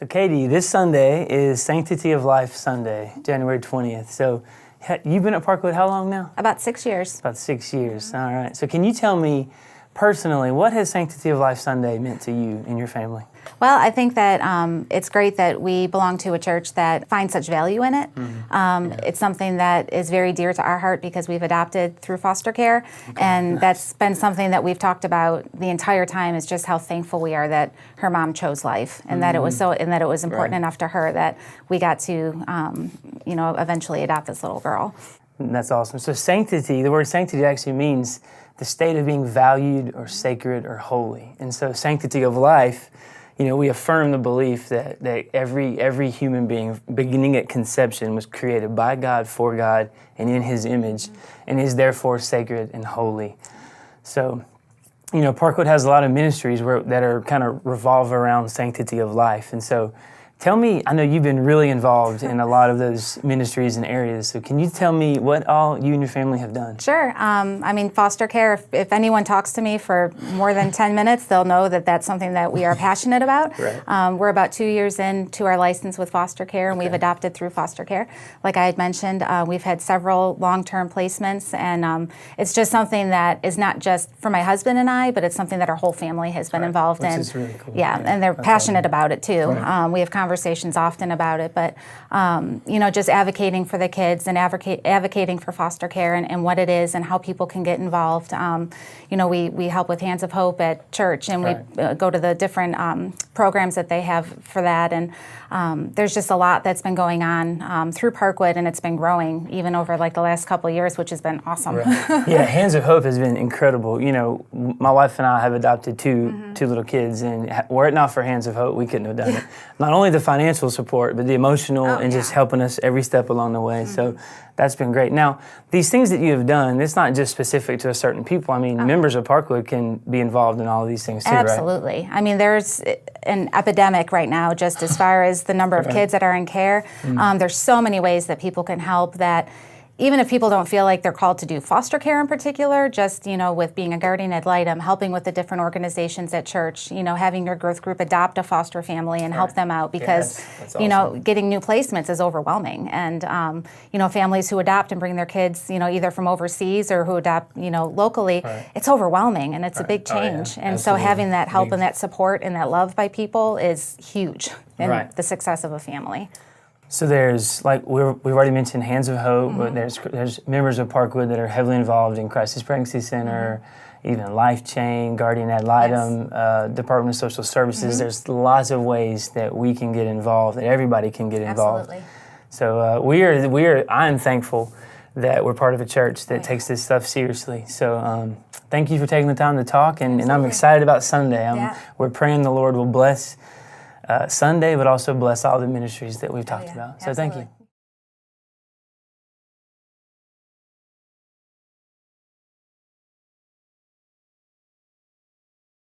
So Katie, this Sunday is Sanctity of Life Sunday, January 20th. So you've been at Parkwood how long now? About 6 years. About 6 years. All right. So can you tell me personally, what has Sanctity of Life Sunday meant to you and your family? Well, I think that it's great that we belong to a church that finds such value in it. It's something that is very dear to our heart because we've adopted through foster care, and that's been something that we've talked about the entire time. Is just how thankful we are that her mom chose life, and that it was important enough to her that we got to, eventually adopt this little girl. That's awesome. So sanctity, the word sanctity actually means the state of being valued or sacred or holy. And so sanctity of life, we affirm the belief that every human being, beginning at conception, was created by God, for God, and in His image, and is therefore sacred and holy. So, Parkwood has a lot of ministries that are kind of revolve around sanctity of life. And so, tell me, I know you've been really involved in a lot of those ministries and areas, so can you tell me what all you and your family have done? Sure. Foster care, if anyone talks to me for more than 10 minutes, they'll know that that's something that we are passionate about. Right. We're about 2 years into our license with foster care, and we've adopted through foster care. Like I had mentioned, we've had several long-term placements, and it's just something that is not just for my husband and I, but it's something that our whole family has been involved in. Which is really cool. Yeah, and they're passionate about it too. Right. We have conversations often about it, but just advocating for the kids and advocating for foster care and what it is and how people can get involved. We help with Hands of Hope at church, and we go to the different programs that they have for that, and there's just a lot that's been going on through Parkwood, and it's been growing even over like the last couple of years, which has been awesome. Right. Yeah, Hands of Hope has been incredible. My wife and I have adopted two little kids, and were it not for Hands of Hope, we couldn't have done it. Not only the financial support, but the emotional and just helping us every step along the way. So that's been great. Now, these things that you have done, it's not just specific to a certain people. I mean, members of Parkwood can be involved in all of these things too, Absolutely. Right? I mean, there's an epidemic right now just as far as the number of kids that are in care. There's so many ways that people can help that even if people don't feel like they're called to do foster care in particular, just, with being a guardian ad litem, helping with the different organizations at church, having your growth group adopt a foster family and help them out because, that's awesome. Getting new placements is overwhelming. And, families who adopt and bring their kids, either from overseas or who adopt, locally, it's overwhelming and it's a big change. And so having that help and that support and that love by people is huge in the success of a family. So there's, like we've already mentioned, Hands of Hope, but there's members of Parkwood that are heavily involved in Crisis Pregnancy Center, even Life Chain, Guardian Ad Litem, Department of Social Services. There's lots of ways that we can get involved, that everybody can get involved. Absolutely. So I'm thankful that we're part of a church that takes this stuff seriously. So thank you for taking the time to talk, and I'm excited about Sunday. We're praying the Lord will bless Sunday, but also bless all the ministries that we've talked about. So thank you.